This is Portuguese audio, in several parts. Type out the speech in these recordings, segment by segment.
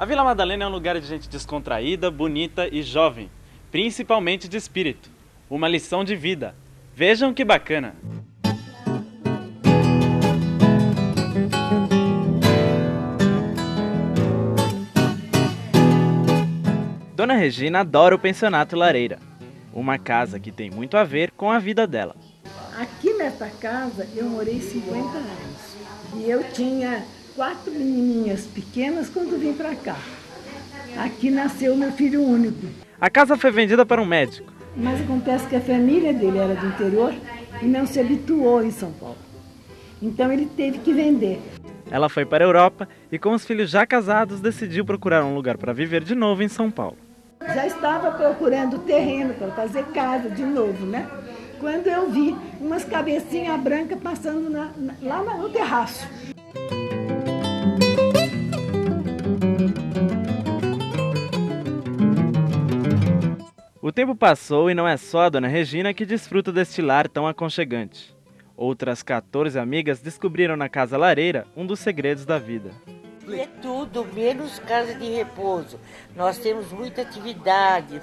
A Vila Madalena é um lugar de gente descontraída, bonita e jovem, principalmente de espírito. Uma lição de vida. Vejam que bacana! Dona Regina adora o pensionato Lareira, uma casa que tem muito a ver com a vida dela. Aqui nessa casa eu morei 50 anos e eu tinha 4 menininhas pequenas quando vim para cá. Aqui nasceu meu filho único. A casa foi vendida para um médico. Mas acontece que a família dele era do interior e não se habituou em São Paulo. Então ele teve que vender. Ela foi para a Europa e com os filhos já casados decidiu procurar um lugar para viver de novo em São Paulo. Já estava procurando terreno para fazer casa de novo, né? Quando eu vi umas cabecinhas brancas passando lá no terraço. O tempo passou e não é só a Dona Regina que desfruta deste lar tão aconchegante. Outras 14 amigas descobriram na Casa Lareira um dos segredos da vida. É tudo, menos casa de repouso. Nós temos muita atividade.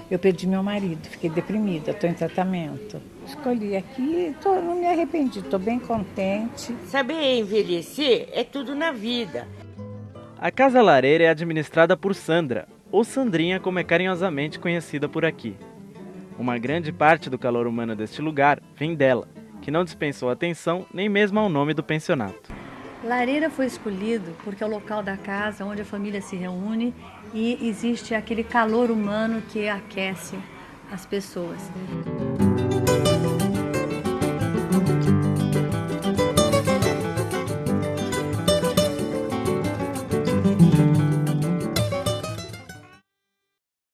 Eu perdi meu marido, fiquei deprimida, estou em tratamento. Escolhi aqui, não me arrependi, estou bem contente. Saber envelhecer é tudo na vida. A Casa Lareira é administrada por Sandra, ou Sandrinha como é carinhosamente conhecida por aqui. Uma grande parte do calor humano deste lugar vem dela, que não dispensou atenção nem mesmo ao nome do pensionato. Lareira foi escolhido porque é o local da casa onde a família se reúne e existe aquele calor humano que aquece as pessoas.